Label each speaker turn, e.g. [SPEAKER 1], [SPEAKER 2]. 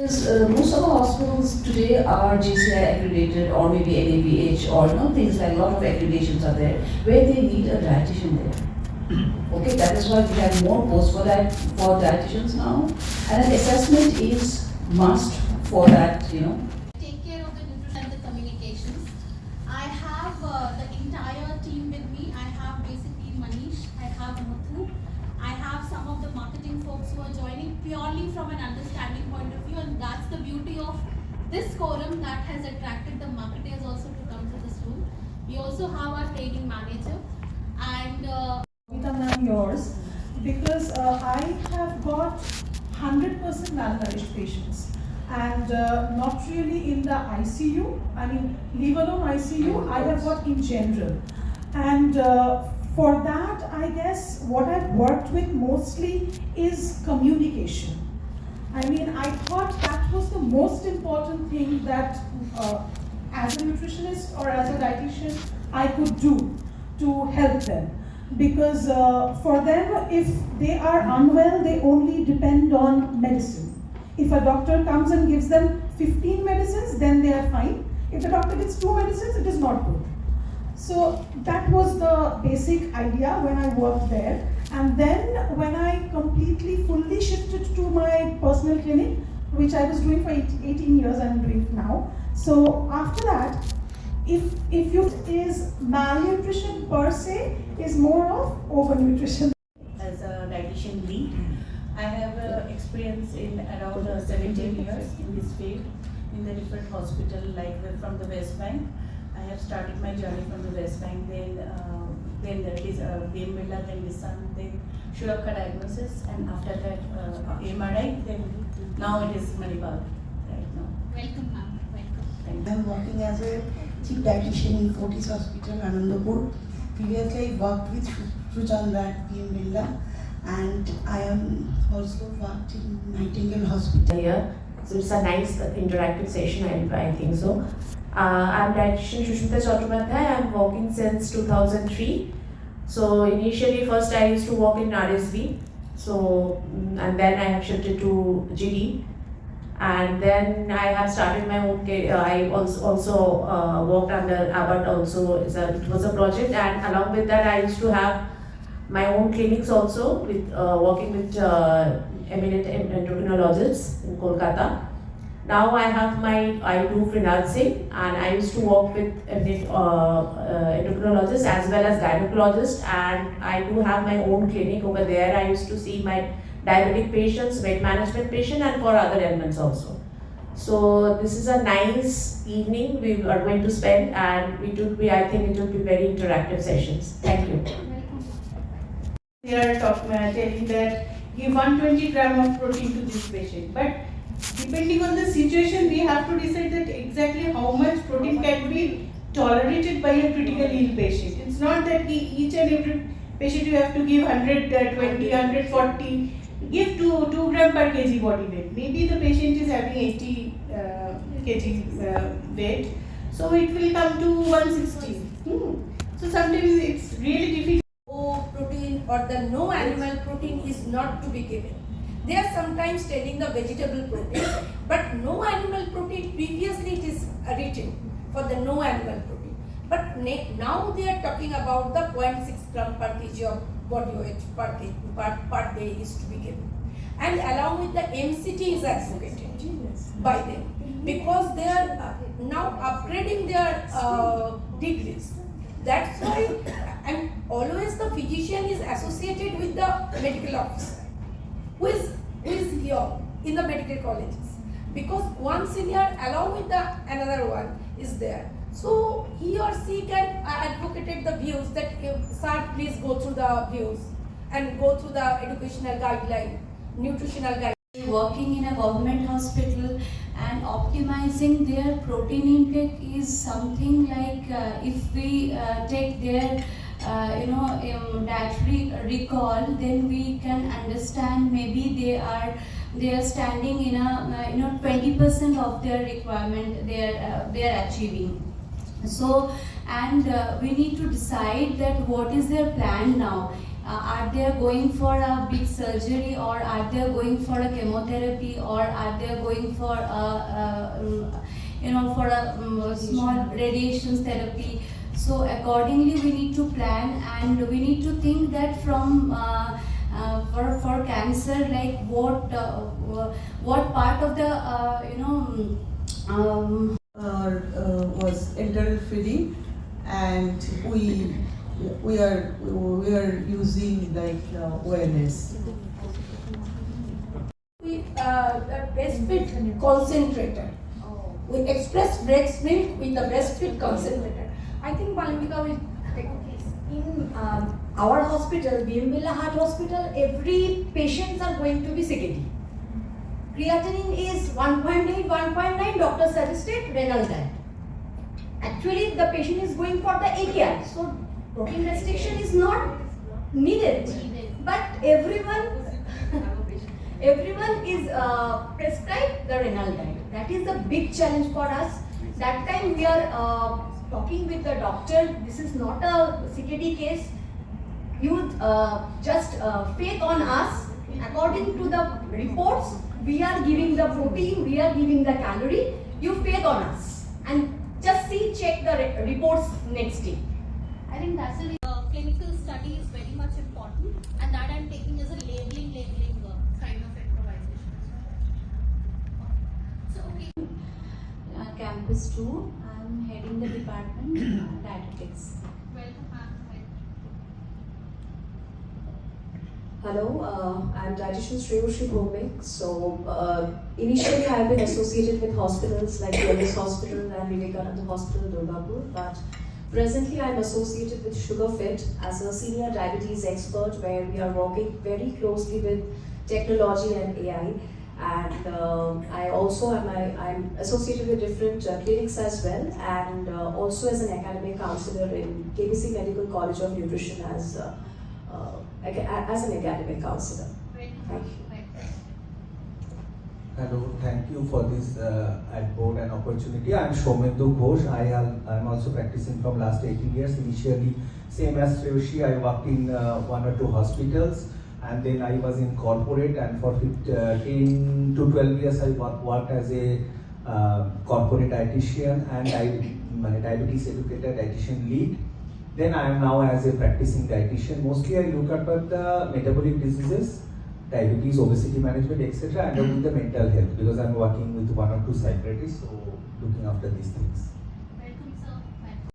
[SPEAKER 1] Most of the hospitals today are JCI accredited or maybe NABH or things like a lot of accreditations are there where they need a dietitian there. Okay, that is why we have more posts for that for dietitians now, and an assessment is must for that.
[SPEAKER 2] Take care of the nutrition and the communications. I have the entire team with me. I have basically Manish, I have Muthu, I have some of the marketing folks who are joining purely from an understanding point of view, and that's the beauty of this forum that has attracted the marketers also to come to this room. We also have our training manager and
[SPEAKER 3] I'm yours because I have got 100% malnourished patients and not really in the ICU, I mean leave alone ICU, I have got in general. And for that, I guess what I've worked with mostly is communication. I mean, I thought that was the most important thing that as a nutritionist or as a dietitian I could do to help them. Because for them, if they are unwell, they only depend on medicine. If a doctor comes and gives them 15 medicines, then they are fine. If the doctor gives 2 medicines, it is not good. So that was the basic idea when I worked there. And then when I completely, fully shifted to my personal clinic, which I was doing for 18 years, I'm doing now. So after that, if you is malnutrition per se, is more of overnutrition.
[SPEAKER 4] As a dietitian lead, I have experience in around 17 years in this field, in the different hospital, like from the West Bank. I have started my journey from the West Bank, then that is Birla, then Nissan, then Shurabka Diagnosis, and after that MRI, then now it is Manipal right now.
[SPEAKER 2] welcome ma'am, welcome.
[SPEAKER 5] I am working as a chief dietitian in Fortis Hospital, Adboard. Previously, I worked with Sujandra at Birla, and I am also worked in Nightingale Hospital.
[SPEAKER 6] Here, so it's a nice interactive session. I think so. I'm dietitian Shushmita Chattopadhyay. I'm working since 2003. So initially, first I used to work in RSV. So and then I have shifted to GD. And then I have started my own. I also worked under Adboard. Also, it was a project, and along with that, I used to have my own clinics also with working with eminent endocrinologists in Kolkata. Now I do freelancing, and I used to work with eminent endocrinologists as well as gynecologists, and I do have my own clinic over there. I used to see my diabetic patients, weight management patient, and for other ailments also. So this is a nice evening we are going to spend, and I think it will be very interactive sessions. Thank you.
[SPEAKER 4] They are telling that give 120 gram of protein to this patient, but depending on the situation, we have to decide that exactly how much protein can be tolerated by a critical ill patient. It's not that each and every patient you have to give 120, 140. Give 2 gram per kg body weight. Maybe the patient is having 80 kg weight, so it will come to 160. So sometimes it's really difficult.
[SPEAKER 7] Protein or the no animal protein is not to be given. They are sometimes telling the vegetable protein, but no animal protein, previously it is written for the no animal protein. But now they are talking about the 0.6 gram per kg of body weight per day is to be given. And along with the MCT is advocated by them because they are now upgrading their degrees. That's why, and always the physician is associated with the medical officer who is here in the medical colleges, because one senior along with the another one is there. So he or she can advocate the views that sir, please go through the views and go through the educational guideline, nutritional guideline.
[SPEAKER 8] Working in a government hospital and optimizing their protein intake is something like if we take their dietary recall, then we can understand maybe they are standing in a 20% of their requirement they are achieving. So, and we need to decide that what is their plan now. are they going for a big surgery, or are they going for a chemotherapy, or are they going for for a small radiation therapy. So accordingly we need to plan, and we need to think that from for cancer, like what part of the
[SPEAKER 9] was enteral feeding, and we are using like awareness.
[SPEAKER 7] We breastfeed concentrator. We express breast milk with the breastfeed concentrator. I think Malamika will take a case.
[SPEAKER 10] In our hospital, BM Heart Hospital, every patients are going to be CKD. Creatinine is 1.8, 1.9, doctor suggested renal diet. Actually, the patient is going for the AKI, so protein restriction is not needed. But everyone is prescribed the renal diet. That is a big challenge for us. That time we are talking with the doctor. This is not a CKD case. You just faith on us. According to the reports, we are giving the protein, we are giving the calorie. You faith on us, and just check the reports next day.
[SPEAKER 2] I think that's a clinical study is very much important, and that I'm taking as a labeling kind of improvisation. So okay.
[SPEAKER 8] Campus 2, I'm heading the department Dietetics.
[SPEAKER 2] Welcome, ma'am.
[SPEAKER 11] Hello, I'm dietitian Sriyoshi Bhomik. So initially I've been associated with hospitals like Wellness Hospital and Vivekananda Hospital, Durgapur, but presently I'm associated with SugarFit as a senior diabetes expert, where we are working very closely with technology and AI. And I also I'm associated with different clinics as well, and also as an academic counselor in KBC Medical College of Nutrition as an academic counselor. Thank you.
[SPEAKER 12] Hello, thank you for this Adboard and opportunity. I am Shomendu Ghosh. I am also practicing from last 18 years. Initially, same as Sriyoshi, I worked in 1 or 2 hospitals, and then I was in corporate, and for 10 to 12 years I worked as a corporate dietitian, and diabetes educator, dietitian lead. Then I am now as a practicing dietitian. Mostly I look at the metabolic diseases, diabetes, obesity management, etc. and with the mental health, because I am working with 1 or 2 psychiatrists, so looking after these things.